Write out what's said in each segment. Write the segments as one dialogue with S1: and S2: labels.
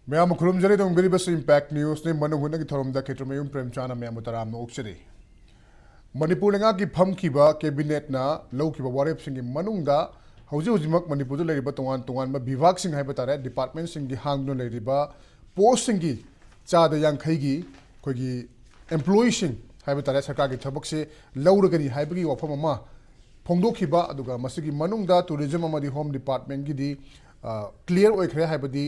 S1: Ma'am खुलम जरे दम गरीब से इम्पैक्ट न्यूज़ ने मनु हुन की थरम द Kshetrimayum Premchad मैम तराम ओक्सरी मणिपुर लेंगा की फम खिबा कैबिनेट ना लौ खिबा वारेप सिंह मनुंग दा हौजी हौजिमक मणिपुर लेरिबा तोंगान तोंगान बा विभाग सिंह हाइबा तारे डिपार्टमेंट सिंह की हांगनो लेरिबा पोस्ट सिंह की चाद यांखै की कोई एम्प्लॉई सिंह हाइबा तारे सरकार की थबक से लौरगनी हाइबगी वफम अमा फोंदोखिबा अदुगा मसिगी मनुंग दा टूरिज्म अमदी होम डिपार्टमेंट की दी क्लियर ओइखरे हाइबदी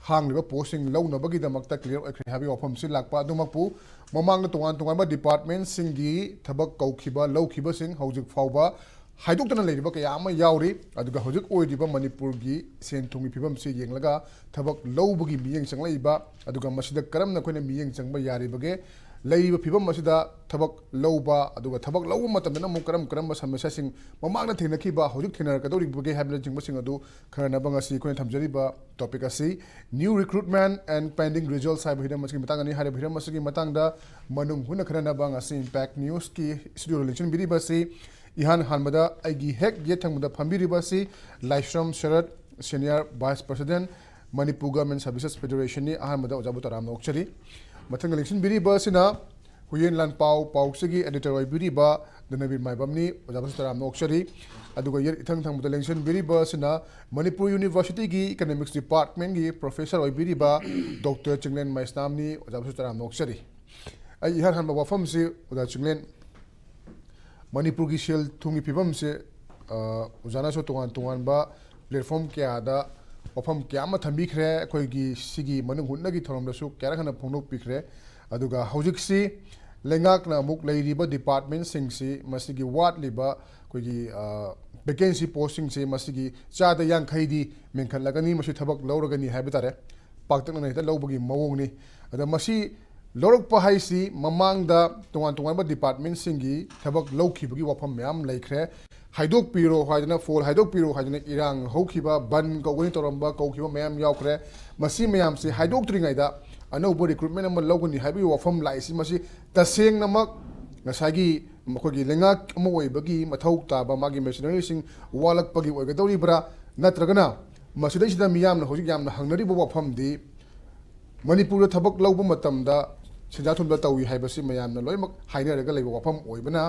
S1: हांगलिबा पोस्टिंग लौनबगीदमक्ता क्लियर ओइखरे हाबी वफम से लाकपा अदुमकपु ममांगना तोंगान तोंगान डिपार्टमेंट सिंगी थबक कौखिबा लौखिबा सिंह हौजिक फावबा हाइदोक्तना लेरिबा कया अमा यावरी अदुगा हौजिक ओइदिबा मणिपुर की सेन थुंगी फिबम से येंगलगा थबक लौबगी मियेंग चंगलाइबा अदुगा मसिदा करमना कोइना मियेंग चंगबा यारिबगे लेरिबा फिबम मसिदा थबक लौबा अदुगा थबक लौबा मतमदना मु करम समस्या सिंह ममांगना थेंगनखिबा हौजिक थेंगनरकदौरिबगे हाइबना चिंगबा सिंह अदु खरनबा ngasi कोइना थमजरिबा टॉपिक असी new recruitment and pending results हाइब हिरम मसिगी मतंग अनि हाइब हिरम मसिगी मतंगदा मनुंग हुन खरनबा ngasi इम्पैक्ट न्यूज़ की स्टूडियो रिलेशन बिरिबासी इहान हानमदा आइगी हेक येथंगमदा फंबिरिबासी Laishram Sharat senior vice president Manipur government services federation नि अहानमदा ओजाबु तराम ओक्चरी मथंग इलेक्शन बिरिबासिना हुयेन लानपाओ पाउक्सगी एडिटर ओइबिरिबा धनबीर माइबमनी ओजाबु तराम ओक्चरी अदुगा यर इथंग थंगमदा इलेक्शन बिरिबासिना मणिपुर यूनिवर्सिटी की इकोनॉमिक्स डिपार्टमेंट की प्रोफेसर ओइबिरिबा डॉक्टर चिंगलेन माइसनाम नि ओजाबु तराम ओक्चरी आई इहान हानबा वफम से ओदा चिंगलेन मणिपुर की सेल थुंगी फिबम से उजाना सो तोंगान तोंगान बा प्लेटफॉर्म क्या वफम क्या थम्बीख्रे अखोइगी सिगी मनुंग हुन्नगी थोरमदसु क्यारखना फोंदोक पिख्रे अदुगा हौजिक्सी लेंगाकना मुक लेरिबा डिपार्टमेंट सिंगसी मसिगी वाटलिबा कोइगी वैकेंसी पोस्टिंग से मसिगी चादा यांखैदी मेंखनलगनी मसि थबक लौरगनी हाइबा तारे पाक्तकना हेता लौबगी मवोंगनी अदा मसि लौरकपा हाइसी ममांगदा तोंगान तोंगानबा डिपार्टमेंट सिंगी थबक लौखिबगी वफम म्याम लैख्रे हाइदोक पिरो हाइदना फोल हाइदोक पिरो हाइदना इरांग हौखिबा बन कौगनी तोरंबा कौखिबा म्याम यावख्रे मसि म्याम से हाइदोक त्रिंगाइदा अनौबो रिक्रूटमेंट अमा लौगनी हाइबी वफम लाइसी मसि तसेंगनमक ngसागी मखोगी लेंगाक अमा ओइबगी मथौ ताबा मागी मेशनरी सिंग वालकपगी ओइगदौरिब्रा नत्रगना मसिदैसिदा मियामना होजिक यामना हंगनरिबो वफमदी मणिपुर थबक लौबा मतमदा सिंजाथुनबा तौई हाइबसी मयामना लोइमक हाइनरगा लेबा वफम ओइबना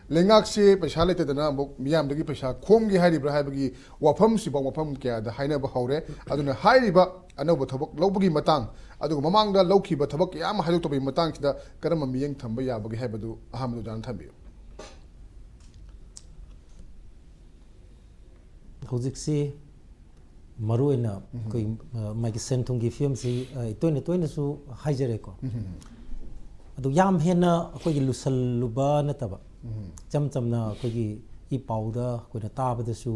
S1: लेंगाक से पैसा लेतेदना मुक मियामदगी पैसा खोमगी हाइरिब्रा हाइबगी वफम सिबा वफम क्यादा हाइनबा हौरे अदुना हाइरिबा अनौबा थबक लौबगी मतंग अदुगा ममांगदा लौखिबा थबक याम हाइदोक्तबई मतंग सिदा करम मियेंग थंबा याबगी हाइबदु अहामदु जान थंबियो
S2: हौजिक्सी मरुइना कोई मागी सेंथुंगी फिल्म से तोइने तोइने सु हाइजरेको अदु याम हेना कोई लुसलुबा नतबा चम चमना कोई इ पाउदा कोइना ताबदसु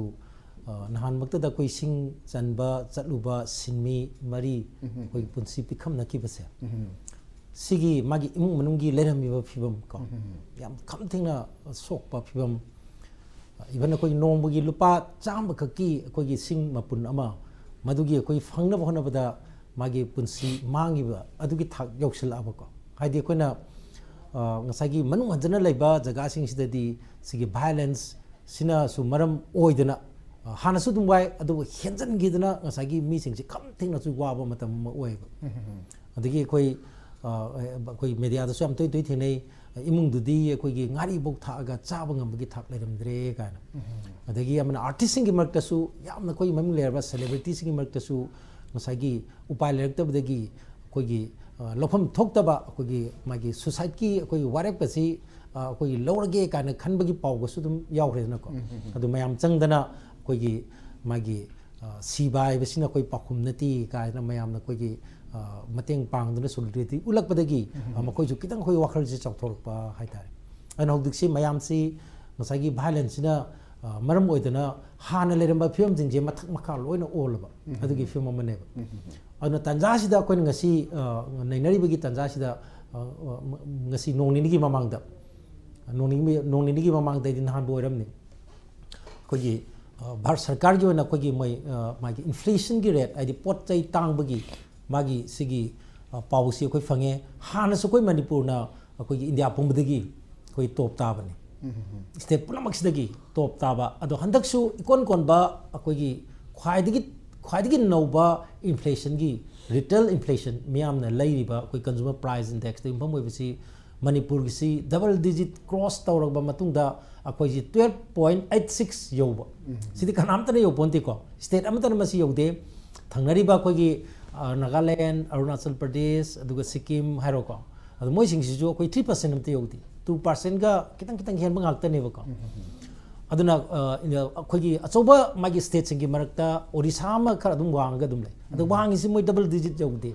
S2: नहान मक्तदा कोई सिंग चनबा चलुबा सिनमी मरी कोई पुंसी पिखम नकिबसे सिगी मागी इमुंग मनुंगी लेरमिबा फिबम को याम खमथिंगना सोकपा फिबम इवन कोई नोंबगी लुपा चाम खकी कोई सिंग मपुन अमा मदुगी कोई फंगना होनबदा मागी पुंसी मांगिबा अदुगी थाक यौसलाबको हाइदि कोइना ngसागी मनु हजना लेबा जगा सिंग सिददी सिगी वायलेंस सिना सु मरम ओइदना हाना सु दुंबाय अदु हेंजन गिदना ngसागी मी सिंग सि खम थिंगना सु वाबा मतम ओइबा अदगी कोई मीडिया दसु am toi toi थेनै इमुंग दुदी कोई गारी बौ थागा चाब ngambagi थाक लेरमद्रे गाना अदगी अमना आर्टिस्ट सिंग मर्कतसु यामना कोई मम लेरबा सेलिब्रिटी सिंग मर्कतसु ngसागी उपाय लेरक्तबदगी कोई लौफम थोक्तबा कोई मागी सुसाइड की कोई वारेप कसी कोई लौरगे कान खनबगी पावगसु दुम यावरेनको अदु मयाम चंगदना कोई मागी सीबाय बसिना कोई पाखुम नती कायना मयामना कोई मतेंग पांगदना सोलिडिटी उलकपदगी मखोइसु कितंग कोई वाखल से चौथोरपा हाइतारे अन हौदिक्सी मयाम सी ngसागी वायलेंस सिना मरम ओइदना हाना लेरम फिल्म जिंजे मथक मखा लोइना ओलबा अदुगी फिल्म मनेबा अदुना तंजासिदा कोइन ngasi नैनरिबगी तंजासिदा ngasi नोंनिनिगी ममांगदा नोंनिनिगी ममांगदा दिन हान बोइरमनि कोगी भारत सरकार की ओना कोगी मै मागी इन्फ्लेशन की रेट आदि पोट चै तांगबगी मागी सिगी पाउसी कोई फंगे हानसु कोई मणिपुरना कोगी इंडिया पुंबदगी कोई टॉप ताबनी स्टेट पुनमक्सदगी टॉप ताबा अदो हंदकसु इकोन कोनबा कोगी ख्वाइदगी ख्वाइदगी नौबा इन्फ्लेशन की रिटेल इन्फ्लेशन मियामना लेरिबा कोई कंज्यूमर प्राइस इंडेक्स दे इंफम होइबसी मणिपुर की डबल डिजिट क्रॉस तौरबा मतुंगदा अखोई 12.86 योबा सिदि कनामतने योपोंतिको स्टेट अमतन मसी योदे थंगनरिबा अखोई नागालैंड अरुणाचल प्रदेश अदुगा सिक्किम हाइरोको अदु मोइसिंगसिजु अखोई 3% अमते योदी 2% का कितंग कितंग हेनबा ngaktaneबको अदुना अखोई अचौबा मागी स्टेट सिंगी मरक्ता ओडिशा मा खर अदुम वांगा अदुम ले अदु वांगिसि मोइ डबल डिजिट योदी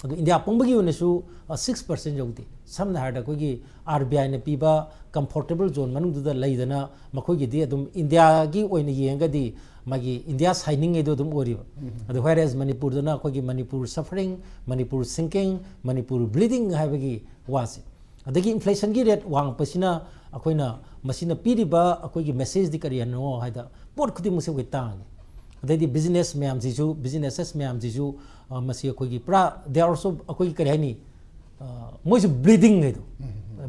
S2: अदु इंडिया पंबगी ओनेसु 6% योदी समना हार्ड अखोई आरबीआई ने पीबा कंफर्टेबल जोन मनुदुदा लैदना मखोई दी अदुम इंडिया की ओइने येंगदी मागी इंडिया साइनिंग एदो अदुम ओरिबा अदु व्हेरेज मणिपुर दना अखोई Manipur suffering Manipur sinking Manipur bleeding हाइबगी वासे अदगी इन्फ्लेशन की रेट वांग पसिना अखोइना मसिना पीरिबा अखोई मेसेज दि करियनो हाइदा पोट खुदि मुसे वे तांग अदगी बिजनेस मैम जिजु बिजनेसेस मैम जिजु मसी अखोई पुरा दे आर आल्सो अखोई करियानी मोइस ब्लीडिंग है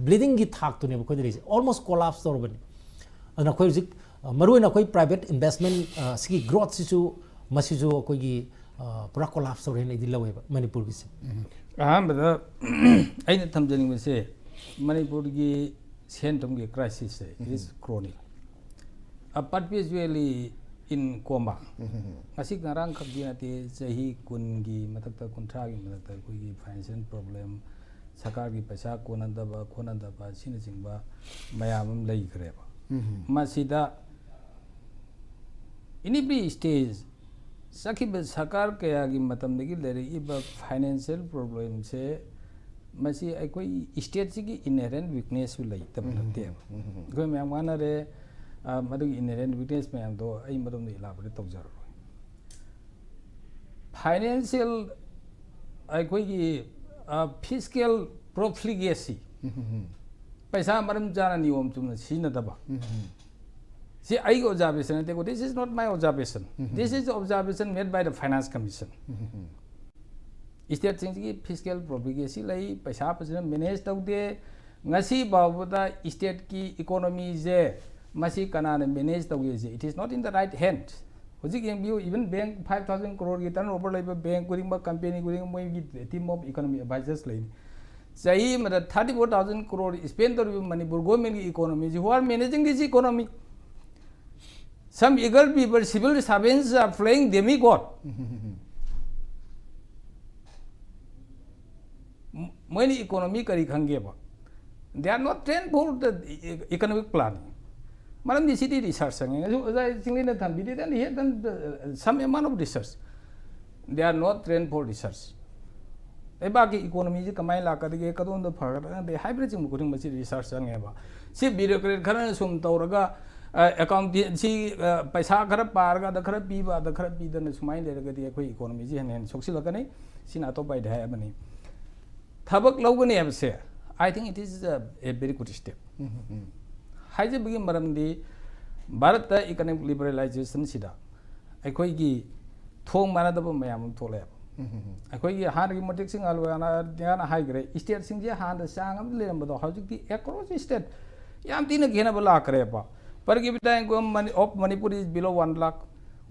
S2: ब्लीडिंग की थाक तो ने अखोई रिसे ऑलमोस्ट कोलैप्स तौरबनी अदना अखोई जिक मरुइना अखोई प्राइवेट इन्वेस्टमेंट सिगी ग्रोथ सिसु मसिजु अखोई पुरा कोलैप्स तौरे ने दि लवेबा मणिपुर की से
S3: अहमदा अइना थमजनिंग से मणिपुर की सेंटम की crisis is chronic perpetually in coma asi ngarang khakdi ate chahi kun gi mathakta kunthra gi mathakta koi gi financial problem sakar gi paisa konanda ba sina jingba mayam lei khre ba masida in every stage sakib sakar kaya gi matam gi lere iba financial problem se masi koi state gi inherent weakness lei tam te koi mayam wana re मदुग inherent weakness में हम तो आई मदम ने इलाबरे तौजर financial आई कोई की physical प्रोफ्लिगेसी पैसा मरम जाना नियम तुमने सीना दबा See, I observation. They go, this is not my observation. This is the observation made by the Finance Commission. State things की fiscal propagation लाई पैसा पैसा manage तौते ngasi बाबूदा state की economy J Masih कनाने manage तौगे J it is not in the right hand. होजी कि view even bank 5,000 crore की turnover लाई bank कुरिंग बा company कुरिंग मोई की team of economy advisors लाई सही मतलब 34,000 crore spend तो मणिपुर government की economy who are managing this economy. Some eager people, civil servants are playing demigod. Many economy kari khangeba. They are not trained for the economic planning. Madam, the city research, Chinglen Maisnam did and he had done some amount of research. They are not trained for research. Ebaki economy kamai laka the kadon the part and the hybrid research and eba. See bureaucrat current sum tauraga. Accountancy paisa khara parga the khara piba the khara pi the sumai le ga koi economy ji han soksi lagane sina to bai dha bani thabak logane ab se I think it is a very good step haije bigi maram di bharat ta economic liberalization sida akoi gi thong mana da mayam thole akoi gi har gi matik sing alwana yana high grade state sing je han da sang am le ba do hajik di across state yam tina gena bala kare pa per capita income of Manipur is below 1 lakh.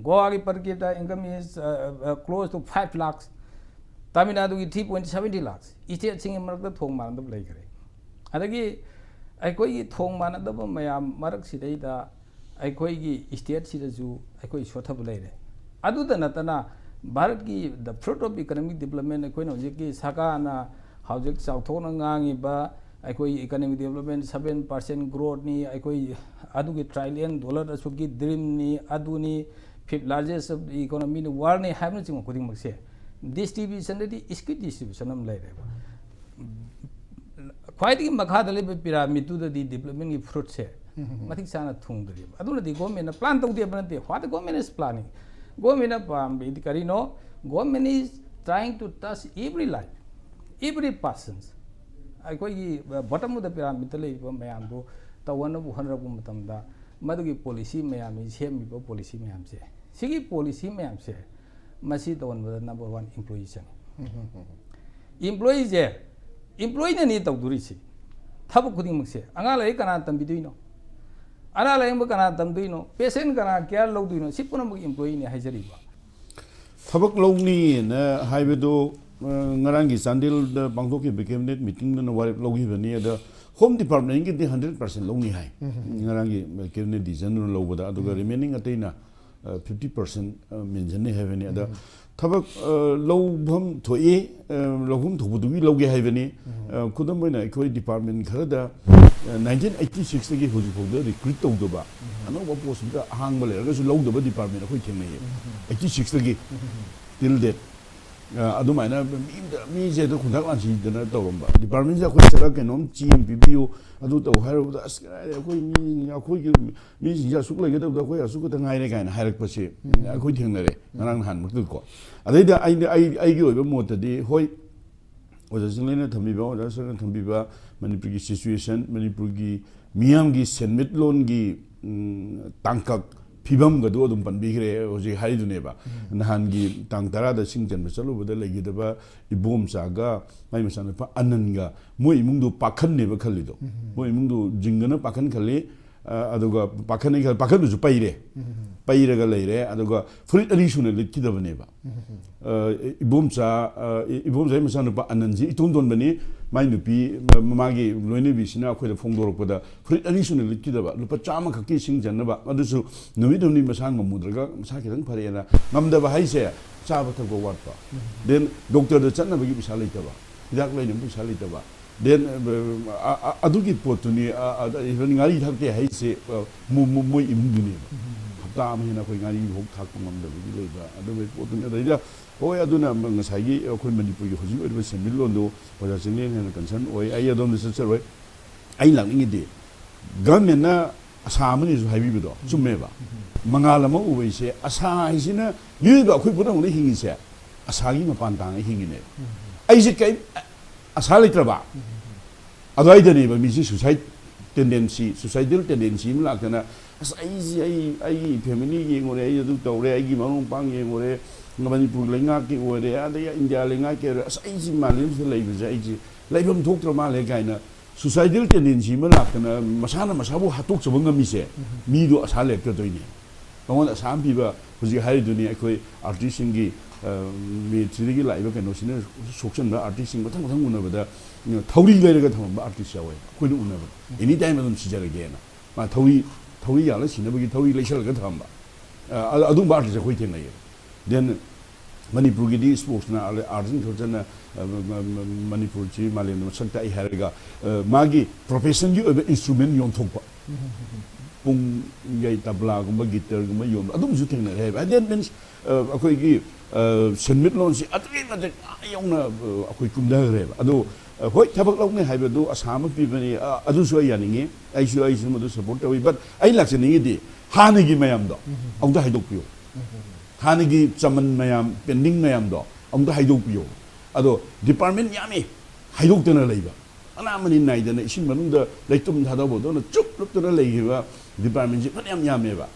S3: Goa per capita income is close to 5 lakhs. Tamil Nadu is 3.70 lakhs. State sing mark thong man the like. Adagi I koi thong man the mayam mark sidida I koi state sidazu I koi short of lady. Adu the natana Bharat the fruit of economic development I koi no jiki sakana howjik southonangangi ba I koi economic development 7% growth ni I koi adu ki $1 trillion asuki dream ni adu ni fifth largest of the economy in the world ni have nothing according to say distribution the equity distribution am lai quite in makadale pyramid to the development of fruit se matik sana thung dri adu the government plan to the what the government is planning government the karino government is trying to touch every life every person's I koi bottom of the pyramid mayam do the one of 100 matamda madugi policy mayam is him policy mayam say sigi policy mayam say masi the one with the number one employees employees there employee ne need to do risi thabu kuding say angala ekana tam biduino anala em kana tam duino patient kana care lo duino sipuna employee ne hajari ba
S4: ꯊꯕꯛ ꯂꯧꯅꯤꯅ ꯍꯥꯏꯕꯗꯨ ꯉꯔꯥꯡꯒꯤ ꯆꯥꯟꯗꯦꯜꯗ ꯄꯥꯡꯊꯣꯛꯈꯤꯕ cabinet ꯃꯤꯇꯤꯡꯗꯅ ꯋꯥꯔꯦꯞ ꯂꯧꯈꯤꯕꯅꯤ ꯑꯗ home ꯗꯤꯄꯥꯔꯠꯃꯦꯟꯒꯤꯗꯤ 100% ꯂꯧꯅꯤ ꯍꯥꯏ ꯉꯔꯥꯡꯒꯤ cabinet ꯗꯤꯁꯤꯖꯟꯗꯨꯅ ꯂꯧꯕꯗ ꯑꯗꯨꯒ ꯔꯤꯃꯦꯅꯤꯡ ꯑꯇꯩꯅ 50% ꯃꯦꯟꯁꯤꯟꯅꯤ ꯍꯥꯏꯕꯅꯤ ꯑꯗ ꯊꯕꯛ ꯂꯧꯐꯝ ꯊꯣꯛꯏ ꯂꯧꯐꯝ ꯊꯣꯛꯄꯗꯨꯒꯤ ꯂꯧꯒꯦ ꯍꯥꯏꯕꯅꯤ ꯈꯨꯗꯝ ꯑꯣꯏꯅ ꯑꯩꯈꯣꯏ ꯗꯤꯄꯥꯔꯠꯃꯦꯟ ꯈꯔꯗ 1986ꯗꯒꯤ ꯍꯧꯖꯤꯛꯐꯥꯎꯗ ꯔꯤꯀ꯭ꯔꯨꯠ ꯇꯧꯗꯕ ꯑꯅꯧꯕ ꯄꯣꯁꯇ ꯑꯍꯥꯡꯕ ꯂꯩꯔꯒꯁꯨ ꯂꯧꯗꯕ ꯗꯤꯄꯥꯔꯠꯃꯦꯟ ꯑꯩꯈꯣꯏ ꯊꯦꯡꯅꯩꯌꯦ 86ꯗꯒꯤ ꯇꯤꯜ ꯗꯦꯠ ꯑꯗꯨꯃꯥꯏꯅ ꯃꯤꯁꯦ ꯑꯗꯨ ꯈꯨꯟꯊꯥꯛ ꯂꯥꯟꯁꯤꯗꯅ ꯇꯧꯔꯝꯕ ꯗꯤꯄꯥꯔꯠꯃꯦꯟꯁꯦ ꯑꯩꯈꯣꯏ ꯆꯠꯂꯒ ꯀꯩꯅꯣꯝ ꯆꯦ ꯑꯃ ꯄꯤꯕꯤꯌꯨ ꯑꯗꯨ ꯇꯧ ꯍꯥꯏꯔꯨꯕꯗ ꯑꯁ ꯑꯩꯈꯣꯏꯒꯤ ꯃꯤꯁꯤꯡꯁꯦ ꯑꯁꯨꯛ ꯂꯩꯒꯗꯕꯗ ꯑꯩꯈꯣꯏ ꯑꯁꯨꯛ ꯈꯛꯇ ꯉꯥꯏꯔꯦ ꯀꯥꯏꯅ ꯍꯥꯏꯔꯛꯄꯁꯦ ꯑꯩꯈꯣꯤ ꯊꯦꯡꯅꯔꯦ ꯉꯔꯥꯡ ꯅꯍꯥꯟꯃꯛꯇꯀꯣ ꯑꯗꯩꯗ ꯑꯩꯒꯤ ꯑꯣꯏꯕ ꯃꯣꯠꯇꯗꯤ ꯍꯣꯏ ꯑꯣꯖꯥ ꯆꯤꯡꯂꯦꯟꯅ ꯊꯝꯕꯤꯕ ꯑꯣꯖꯥ ꯁꯔꯅ ꯊꯝꯕꯤꯕ ꯃꯅꯤꯄꯨꯔꯒꯤ ꯁꯤꯆꯨꯋꯦꯁꯟ ꯃꯅꯤꯄꯨꯔꯒꯤ ꯃꯤꯌꯥꯝꯒꯤ ꯁꯦꯟꯃꯤꯠꯂꯣꯟꯒꯤ ꯇꯥꯡꯀꯛ ꯐꯤꯕꯝꯒꯗꯨ ꯑꯗꯨꯝ ꯄꯟꯕꯤꯈ꯭ꯔꯦ ꯍꯧꯖꯤꯛ ꯍꯥꯏꯔꯤꯗꯨꯅꯦꯕ ꯅꯍꯥꯟꯒꯤ ꯇꯥꯡ 10ꯗ ꯁꯤꯡ ꯆꯟꯕ ꯆꯠꯂꯨꯕꯗ ꯂꯩꯈꯤꯗꯕ ꯏꯕꯣꯝꯆꯥꯒ ꯃꯥꯏ ꯃꯆꯥꯅꯨꯄꯥ ꯑꯅꯟꯒ ꯃꯣꯏ ꯏꯃꯨꯡꯗꯨ ꯄꯥꯈꯟꯅꯦꯕ ꯈꯜꯂꯤꯗꯣ ꯃꯣꯏ ꯏꯃꯨꯡꯗꯨ ꯖꯤꯡꯒꯅ ꯄꯥꯈꯟ ꯈꯜꯂꯤ ꯑꯗꯨꯒ ꯄꯥꯈꯟꯗꯨꯁꯨ ꯄꯩꯔꯒ ꯂꯩꯔꯦ ꯑꯗꯨꯒ ꯐꯨꯔꯤꯠ 2 ꯁꯨꯅ ꯂꯤꯠꯈꯤꯗꯕꯅꯦꯕ ꯏꯕꯣꯝꯆꯥꯒꯤ ꯃꯆꯥꯅꯨꯄꯥ ꯑꯅꯟꯁꯤ ꯏꯇꯣꯟꯕꯅꯤ ꯃꯥꯏ ꯅꯨꯄꯤ ꯃꯥꯒꯤ ꯂꯣꯏꯅꯕꯤꯁꯤꯅ ꯑꯩꯈꯣꯏꯗ ꯐꯣꯡꯗꯣꯔꯛꯄꯗ ꯐꯨꯔꯤꯠ 2 ꯁꯨꯅ ꯂꯤꯠꯈꯤꯗꯕ ꯂꯨꯄꯥ 100 ꯈꯛꯀꯤ ꯁꯤꯡ ꯆꯟꯅꯕ ꯑꯗꯨꯁꯨ ꯅꯨꯃꯤꯠ ꯍꯨꯝꯅꯤ ꯃꯁꯥ ꯉꯝꯃꯨꯗ꯭ꯔꯒ ꯃꯁꯥ ꯈꯤꯇꯪ ꯐꯔꯦꯅ ꯉꯝꯗꯕ ꯍꯥꯏꯁꯦ ꯆꯥꯕ ꯊꯛꯄ ꯋꯥꯠꯄ ꯗꯦꯟ ꯗꯣꯛꯇꯔꯗ ꯆꯠꯅꯕꯒꯤ ꯄꯩꯁా ꯂꯩꯇꯕ ꯍꯤꯗꯥꯛ ꯂꯩꯅꯕ ꯄꯩꯁా ꯂꯩꯇꯕ ꯗꯦꯟ ꯑꯗꯨꯒꯤ ꯄꯣꯠꯇꯨꯅꯤ ꯉꯥꯔꯤ ꯊꯛꯇꯦ ꯍꯥꯏꯁꯦ ꯃꯣꯏ ꯏꯃꯨꯡꯗꯨꯅꯦꯕ ꯍꯞꯇꯥ ꯑꯃ ꯍꯦꯟꯅ ꯑꯩꯈꯣꯏ ꯉꯥꯔꯤ ꯐꯥꯎ ꯊꯥꯛꯄ ꯉꯝꯗꯕꯒꯤ ꯂꯩꯕ ꯑꯗꯨꯒꯤ ꯄꯣꯠꯇꯨꯅꯤ ꯑꯗꯩꯗ ꯍꯣꯏ ꯑꯗꯨꯅ ꯉꯁꯥꯏꯒꯤ ꯑꯩꯈꯣꯏ ꯃꯅꯤꯄꯨꯔꯒꯤ ꯍꯧꯖꯤꯛ ꯑꯣꯏꯔꯤꯕ ꯁꯦꯟꯃꯤꯠꯂꯣꯟꯗꯨ ꯑꯣꯖꯥ ꯆꯤꯡꯂꯦꯟ ꯍꯦꯟꯅ ꯀꯟꯁꯔꯟ ꯑꯣꯏ ꯑꯩ ꯑꯗꯣꯝꯗ ꯆꯠꯆꯔꯣꯏ ꯑꯩ ꯂꯥꯛꯅꯤꯡꯉꯤꯗꯤ ꯒꯚꯔꯟꯃꯦꯟꯠꯅ ꯑꯁꯥ ꯑꯃꯅꯤꯁꯨ ꯍꯥꯏꯕꯤꯕꯗꯣ ꯆꯨꯝꯃꯦꯕ ꯃꯉꯥꯜ ꯑꯃ ꯎꯕꯩꯁꯦ ꯑꯁꯥ ꯍꯥꯏꯁꯤꯅ ꯃꯤꯑꯣꯏꯕ ꯑꯩꯈꯣꯏ ꯄꯨꯝꯅꯃꯛꯅ ꯍꯤꯡꯉꯤꯁꯦ ꯑꯁꯥꯒꯤ ꯃꯄꯥꯟ ꯇꯥꯡꯉ ꯍꯤꯡꯉꯤꯅꯦꯕ ꯑꯩꯁꯦ ꯀꯩ ꯑꯁꯥ ꯂꯩꯇ꯭ꯔꯕ ꯑꯗꯨꯋꯥꯏꯗꯅꯦꯕ ꯃꯤꯁꯤ ꯁꯨꯁꯥꯏꯗꯦꯜ ꯇꯦꯟꯗꯦꯟꯁꯤ ꯑꯃ ꯂꯥꯛꯇꯅ ꯑꯁ ꯑꯩꯒꯤ ꯐꯦꯃꯤꯂꯤ ꯌꯦꯡꯉꯨꯔꯦ ꯑꯩ ꯑꯗꯨ ꯇꯧꯔꯦ ꯑꯩꯒꯤ ꯃꯔꯨꯞ ꯃꯄꯥꯡ ꯌꯦꯡꯉꯨꯔꯦ ꯃꯅꯤꯄꯨꯔ ꯂꯩꯉꯥꯛꯀꯤ ꯑꯣꯏꯔꯦ ꯑꯗꯩ ꯏꯟꯗꯤꯌꯥ ꯂꯩꯉꯥꯛꯀꯤ ꯑꯣꯏꯔꯦ ꯑꯁ ꯑꯩꯁꯤ ꯃꯥꯂꯦꯝꯁꯤꯗ ꯂꯩꯕꯁꯦ ꯑꯩꯁꯦ ꯂꯩꯐꯝ ꯊꯣꯛꯇ꯭ꯔ ꯃꯥꯜꯂꯦ ꯀꯥꯏꯅ ꯁꯨꯁꯥꯏꯗꯦꯜ ꯇꯦꯟꯗꯦꯟꯁꯤ ꯑꯃ ꯂꯥꯛꯇꯅ ꯃꯁꯥꯅ ꯃꯁꯥꯕꯨ ꯍꯥꯠꯇꯣꯛꯆꯕ ꯉꯝꯃꯤꯁꯦ ꯃꯤꯗꯣ ꯑꯁꯥ ꯂꯩꯔꯛꯇꯗꯣꯏꯅꯦ ꯃꯉꯣꯟꯗ ꯑꯁꯥ ꯑꯃ ꯄꯤꯕ ꯍꯧꯖꯤꯛ ꯍꯥꯏꯔꯤꯗꯨꯅꯤ ꯑꯩꯈꯣꯏ ꯑꯥꯔꯇꯤꯁꯁꯤꯡꯒꯤ ꯃꯤꯂꯤꯇ꯭ꯔꯤꯗꯒꯤ ꯂꯥꯛꯏꯕ ꯀꯩꯅꯣꯁꯤꯅ ꯁꯣꯛꯆꯟꯕ ꯑꯥꯔꯇꯤꯁꯁꯤꯡ ꯃꯊꯪ ꯎꯅꯕꯗ ꯊꯧꯔꯤ ꯂꯩꯔꯒ ꯊꯝꯃꯝꯕ ꯑꯥꯔꯇꯤꯁ ꯌꯥꯎꯋꯦ ꯑꯩꯈꯣꯏꯅ ꯎꯅꯕ ꯑꯦꯅꯤ ꯇꯥꯏꯝ ꯑꯗꯨꯝ ꯁꯤꯖꯔꯒꯦꯅ ꯃꯥ ꯊꯧꯔꯤ ꯌꯥꯜꯂ ꯁꯤꯅꯕꯒꯤ ꯊꯧꯔꯤ ꯂꯩꯁꯜꯂꯒ ꯊꯝꯃꯝꯕ ꯑꯗꯨꯝꯕ ꯑꯥꯔꯇꯤꯁ ꯑꯩꯈꯣꯏ ꯊꯦꯡꯅꯩꯌꯦ ꯗꯦꯟ ꯃꯅꯤꯄꯨꯔꯒꯤꯗꯤ ꯏꯁꯄꯣꯔꯠꯁꯅ ꯑꯥꯔꯖꯨꯟ ꯈꯔꯆꯅ ꯃꯅꯤꯄꯨꯔꯁꯤ ꯃꯥꯂꯦꯝꯗ ꯃꯁꯛ ꯇꯥꯛꯏ ꯍꯥꯏꯔꯒ ꯃꯥꯒꯤ ꯄ꯭ꯔꯣꯐꯦꯁꯟꯒꯤ ꯑꯣꯏꯕ ꯏꯟꯁꯇ꯭ꯔꯨꯃꯦꯟ ꯌꯣꯟꯊꯣꯛꯄ ꯄꯨꯡ ꯇꯕ꯭ꯂꯥꯒꯨꯝꯕ ꯒꯤꯇꯔꯒꯨꯝꯕ ꯌꯣꯟꯕ ꯑꯗꯨꯝꯕꯁꯨ ꯊꯦꯡꯅꯔꯦ ꯍꯥꯏꯕ ꯗꯦꯠ ꯃꯤꯟꯁ ꯑꯩꯈꯣꯏꯒꯤ ꯁꯦꯟꯃꯤꯠꯂꯣꯟꯁꯤ ꯑꯗꯨꯛꯀꯤ ꯃꯇꯤꯛ ꯌꯧꯅ ꯑꯩꯈꯣꯏ ꯀꯨꯝꯊꯈ꯭ꯔꯦꯕ ꯑꯗꯣ ꯍꯣꯏ ꯊꯕꯛ ꯂꯧꯅꯩ ꯍꯥꯏꯕꯗꯨ ꯑꯁꯥ ꯑꯃ ꯄꯤꯕꯅꯤ ꯑꯗꯨꯁꯨ ꯑꯩ ꯌꯥꯅꯤꯡꯉꯤ ꯑꯩꯁꯨ ꯃꯗꯨ ꯁꯞꯄꯣꯔꯠ ꯇꯧꯋꯤ ꯕꯠ ꯑꯩ ꯂꯥꯛꯆꯅꯤꯡꯉꯤꯗꯤ ꯍꯥꯟꯅꯒꯤ ꯃꯌꯥꯝꯗꯣ ꯑꯃꯨꯛꯇ ꯍꯥꯏꯗꯣꯛꯄꯤꯌꯨ ꯍꯥꯟꯅꯒꯤ ꯆꯃꯟ ꯃꯌꯥꯝ ꯄꯦꯟꯗꯤꯡ ꯃꯌꯥꯝꯗꯣ ꯑꯃꯨꯛꯇ ꯍꯥꯏꯗꯣꯛꯄꯤꯌꯨ ꯑꯗꯣ ꯗꯤꯄꯥꯔꯠꯃꯦꯟ ꯌꯥꯝꯃꯤ ꯍꯥꯏꯗꯣꯛꯇꯅ ꯂꯩꯕ ꯑꯅꯥꯃꯅꯤ ꯅꯥꯏꯗꯅ ꯏꯁꯤꯡ ꯃꯅꯨꯡꯗ ꯂꯩꯇꯨꯝ ꯊꯥꯗꯧꯕꯗꯧꯅ ꯆꯨꯞ ꯂꯨꯞꯇꯨꯅ ꯂꯩꯈꯤꯕ ꯗꯤꯄꯥꯔꯠꯃꯦꯟꯁꯤ ꯐꯅꯌꯥꯝ ꯌꯥꯝꯃꯦꯕ